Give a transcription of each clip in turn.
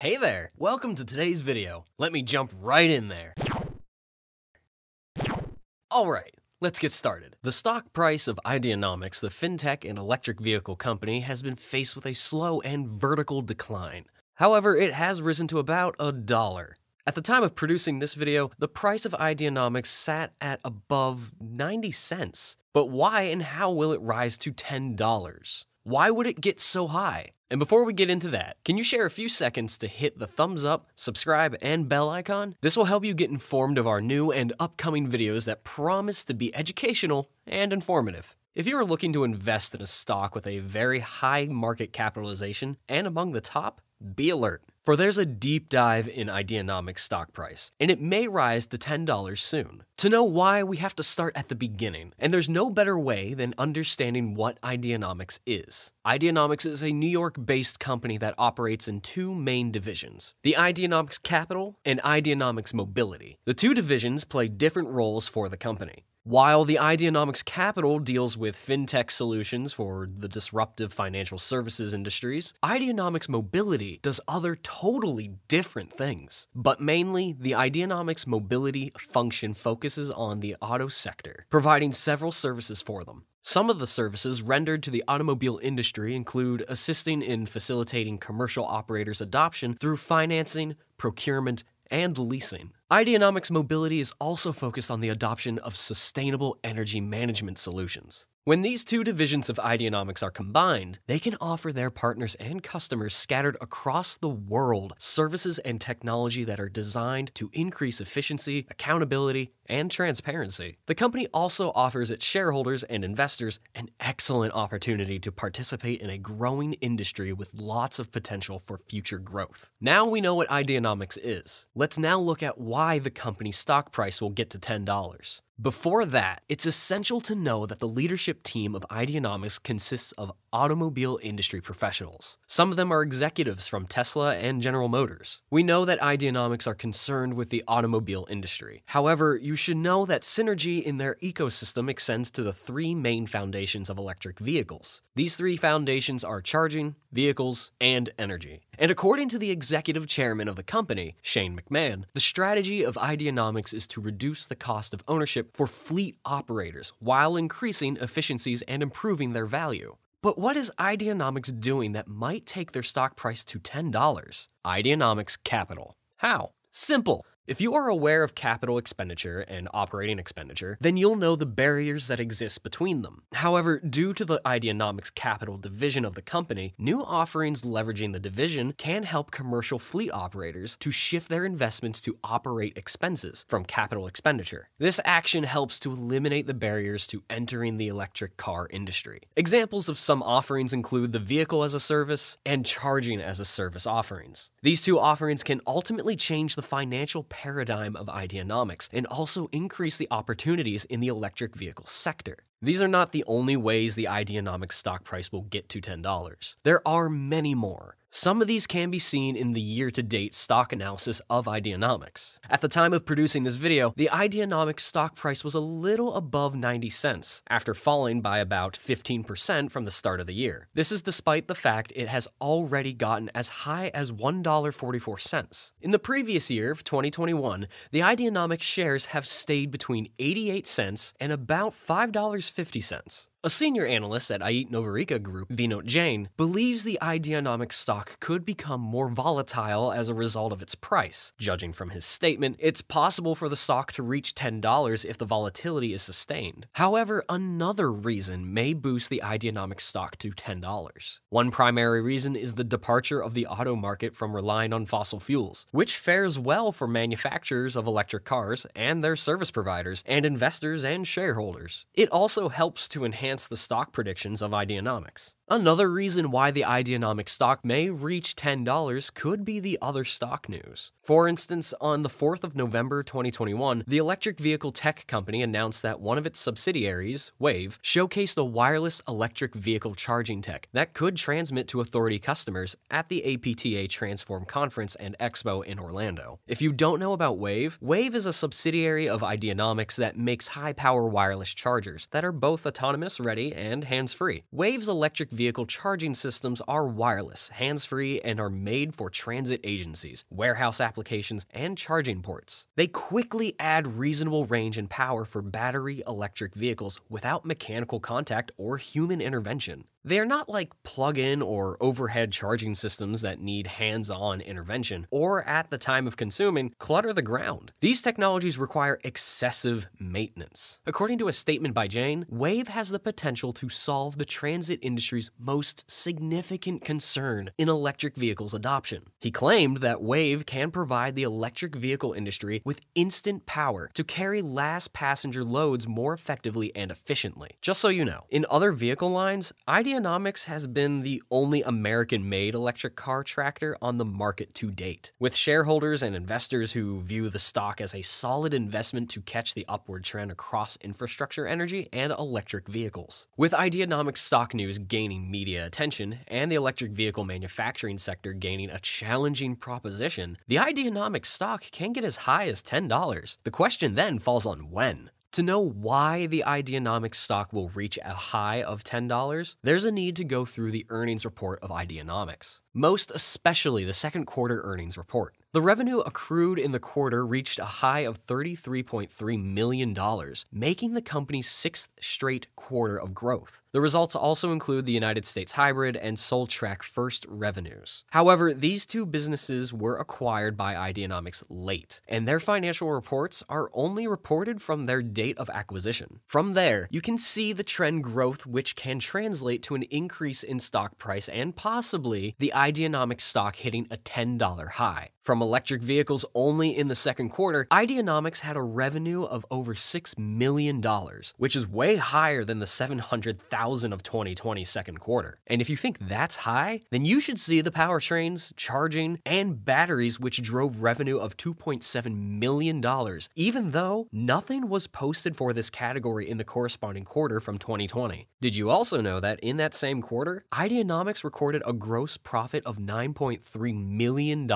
Hey there, welcome to today's video. Let me jump right in there. Alright, let's get started. The stock price of Ideanomics, the fintech and electric vehicle company, has been faced with a slow and vertical decline. However, it has risen to about $1. At the time of producing this video, the price of Ideanomics sat at above 90 cents. But why and how will it rise to $10? Why would it get so high? And before we get into that, can you share a few seconds to hit the thumbs up, subscribe, and bell icon? This will help you get informed of our new and upcoming videos that promise to be educational and informative. If you are looking to invest in a stock with a very high market capitalization and among the top, be alert, for there's a deep dive in Ideanomics stock price, and it may rise to $10 soon. To know why, we have to start at the beginning, and there's no better way than understanding what Ideanomics is. Ideanomics is a New York-based company that operates in two main divisions, the Ideanomics Capital and Ideanomics Mobility. The two divisions play different roles for the company. While the Ideanomics Capital deals with fintech solutions for the disruptive financial services industries, Ideanomics Mobility does other totally different things. But mainly, the Ideanomics Mobility function focuses on the auto sector, providing several services for them. Some of the services rendered to the automobile industry include assisting in facilitating commercial operators' adoption through financing, procurement, and leasing. Ideanomics Mobility is also focused on the adoption of sustainable energy management solutions. When these two divisions of Ideanomics are combined, they can offer their partners and customers scattered across the world services and technology that are designed to increase efficiency, accountability, and transparency. The company also offers its shareholders and investors an excellent opportunity to participate in a growing industry with lots of potential for future growth. Now we know what Ideanomics is. Let's now look at why the company's stock price will get to $10. Before that, it's essential to know that the leadership team of Ideanomics consists of automobile industry professionals. Some of them are executives from Tesla and General Motors. We know that Ideanomics are concerned with the automobile industry. However, you should know that synergy in their ecosystem extends to the three main foundations of electric vehicles. These three foundations are charging, vehicles, and energy. And according to the executive chairman of the company, Shane McMahon, the strategy of Ideanomics is to reduce the cost of ownership for fleet operators while increasing efficiencies and improving their value. But what is Ideanomics doing that might take their stock price to $10? Ideanomics Capital. How? Simple. If you are aware of capital expenditure and operating expenditure, then you'll know the barriers that exist between them. However, due to the Ideanomics Capital division of the company, new offerings leveraging the division can help commercial fleet operators to shift their investments to operate expenses from capital expenditure. This action helps to eliminate the barriers to entering the electric car industry. Examples of some offerings include the vehicle as a service and charging as a service offerings. These two offerings can ultimately change the financial paradigm of Ideanomics and also increase the opportunities in the electric vehicle sector. These are not the only ways the Ideanomics stock price will get to $10. There are many more. Some of these can be seen in the year-to-date stock analysis of Ideanomics. At the time of producing this video, the Ideanomics stock price was a little above 90 cents, after falling by about 15% from the start of the year. This is despite the fact it has already gotten as high as $1.44. In the previous year of 2021, the Ideanomics shares have stayed between 88 cents and about $5.50. A senior analyst at Ideanomics Group, Vinod Jain, believes the Ideanomics stock could become more volatile as a result of its price. Judging from his statement, it's possible for the stock to reach $10 if the volatility is sustained. However, another reason may boost the Ideanomics stock to $10. One primary reason is the departure of the auto market from relying on fossil fuels, which fares well for manufacturers of electric cars and their service providers and investors and shareholders. It also helps to enhance the stock predictions of Ideanomics. Another reason why the Ideanomics stock may reach $10 could be the other stock news. For instance, on the 4th of November 2021, the electric vehicle tech company announced that one of its subsidiaries, Wave, showcased a wireless electric vehicle charging tech that could transmit to authority customers at the APTA Transform Conference and Expo in Orlando. If you don't know about Wave, Wave is a subsidiary of Ideanomics that makes high-power wireless chargers that are both autonomous, ready, and hands-free. Wave's electric vehicle charging systems are wireless, hands-free, and are made for transit agencies, warehouse applications, and charging ports. They quickly add reasonable range and power for battery electric vehicles without mechanical contact or human intervention. They are not like plug-in or overhead charging systems that need hands-on intervention, or at the time of consuming, clutter the ground. These technologies require excessive maintenance. According to a statement by Jane, WAVE has the potential to solve the transit industry's most significant concern in electric vehicles adoption. He claimed that WAVE can provide the electric vehicle industry with instant power to carry last passenger loads more effectively and efficiently. Just so you know, in other vehicle lines, Ideanomics has been the only American-made electric car tractor on the market to date, with shareholders and investors who view the stock as a solid investment to catch the upward trend across infrastructure energy and electric vehicles. With Ideanomics stock news gaining media attention and the electric vehicle manufacturing sector gaining a challenging proposition, the Ideanomics stock can get as high as $10. The question then falls on when. To know why the Ideanomics stock will reach a high of $10, there's a need to go through the earnings report of Ideanomics, most especially the second quarter earnings report. The revenue accrued in the quarter reached a high of $33.3 million, making the company's sixth straight quarter of growth. The results also include the United States Hybrid and SoulTrack First revenues. However, these two businesses were acquired by Ideanomics late, and their financial reports are only reported from their date of acquisition. From there, you can see the trend growth, which can translate to an increase in stock price and possibly the Ideanomics stock hitting a $10 high. From electric vehicles only in the second quarter, Ideanomics had a revenue of over $6 million, which is way higher than the $700,000 of 2020 second quarter. And if you think that's high, then you should see the powertrains, charging, and batteries which drove revenue of $2.7 million, even though nothing was posted for this category in the corresponding quarter from 2020. Did you also know that in that same quarter, Ideanomics recorded a gross profit of $9.3 million,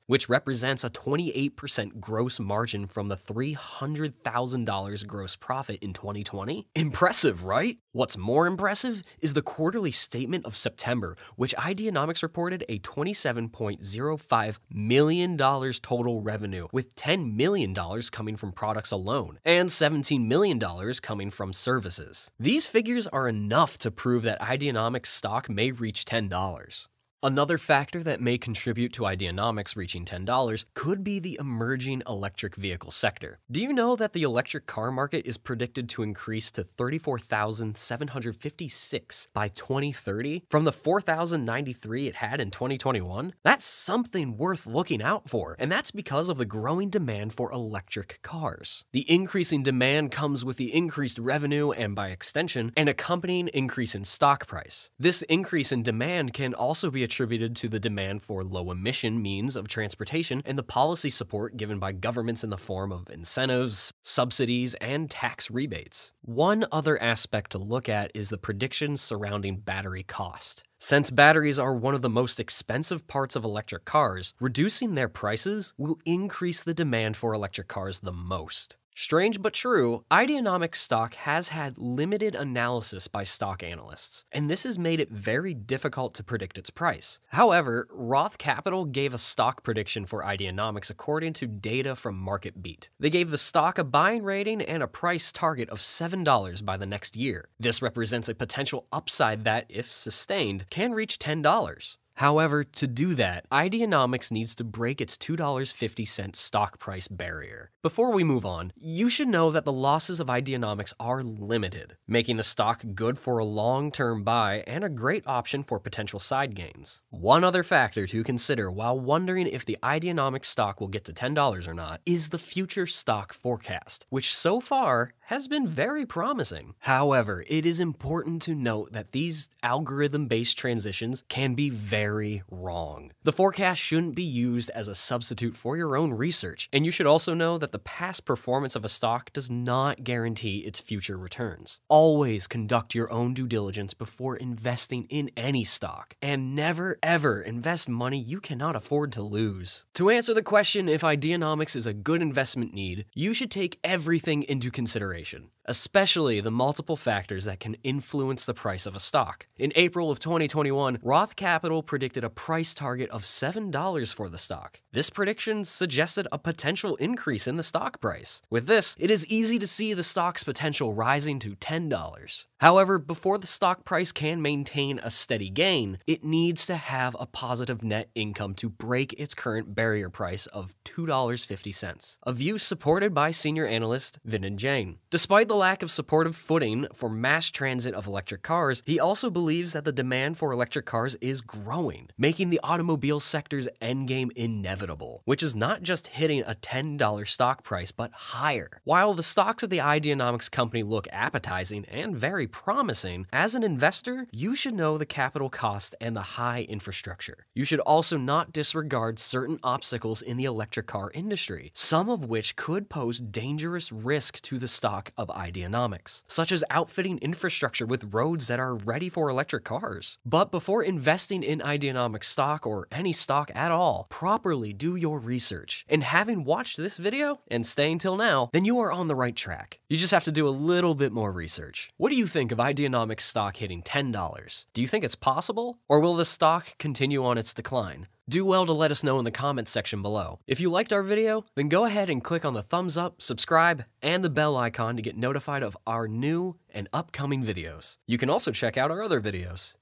which represents a 28% gross margin from the $300,000 gross profit in 2020? Impressive, right? What's more impressive is the quarterly statement of September, which Ideanomics reported a $27.05 million total revenue, with $10 million coming from products alone, and $17 million coming from services. These figures are enough to prove that Ideanomics stock may reach $10. Another factor that may contribute to Ideanomics reaching $10 could be the emerging electric vehicle sector. Do you know that the electric car market is predicted to increase to 34,756 by 2030 from the 4,093 it had in 2021? That's something worth looking out for, and that's because of the growing demand for electric cars. The increasing demand comes with the increased revenue and, by extension, an accompanying increase in stock price. This increase in demand can also be attributed to the demand for low-emission means of transportation and the policy support given by governments in the form of incentives, subsidies, and tax rebates. One other aspect to look at is the predictions surrounding battery cost. Since batteries are one of the most expensive parts of electric cars, reducing their prices will increase the demand for electric cars the most. Strange but true, Ideanomics stock has had limited analysis by stock analysts, and this has made it very difficult to predict its price. However, Roth Capital gave a stock prediction for Ideanomics according to data from MarketBeat. They gave the stock a buying rating and a price target of $7 by the next year. This represents a potential upside that, if sustained, can reach $10. However, to do that, Ideanomics needs to break its $2.50 stock price barrier. Before we move on, you should know that the losses of Ideanomics are limited, making the stock good for a long-term buy and a great option for potential side gains. One other factor to consider while wondering if the Ideanomics stock will get to $10 or not is the future stock forecast, which so far has been very promising. However, it is important to note that these algorithm-based transitions can be very wrong. The forecast shouldn't be used as a substitute for your own research, and you should also know that the past performance of a stock does not guarantee its future returns. Always conduct your own due diligence before investing in any stock, and never ever invest money you cannot afford to lose. To answer the question if Ideanomics is a good investment need, you should take everything into consideration, especially the multiple factors that can influence the price of a stock. In April of 2021, Roth Capital predicted a price target of $7 for the stock. This prediction suggested a potential increase in the stock price. With this, it is easy to see the stock's potential rising to $10. However, before the stock price can maintain a steady gain, it needs to have a positive net income to break its current barrier price of $2.50, a view supported by senior analyst Vinod Jain. Despite the lack of supportive footing for mass transit of electric cars, he also believes that the demand for electric cars is growing, making the automobile sector's endgame inevitable, which is not just hitting a $10 stock price, but higher. While the stocks of the Ideanomics company look appetizing and very promising, as an investor, you should know the capital cost and the high infrastructure. You should also not disregard certain obstacles in the electric car industry, some of which could pose dangerous risk to the stock of Ideanomics, such as outfitting infrastructure with roads that are ready for electric cars. But before investing in Ideanomics stock or any stock at all, properly do your research. And having watched this video and staying till now, then you are on the right track. You just have to do a little bit more research. What do you think of Ideanomics stock hitting $10? Do you think it's possible? Or will the stock continue on its decline? Do well to let us know in the comments section below. If you liked our video, then go ahead and click on the thumbs up, subscribe, and the bell icon to get notified of our new and upcoming videos. You can also check out our other videos.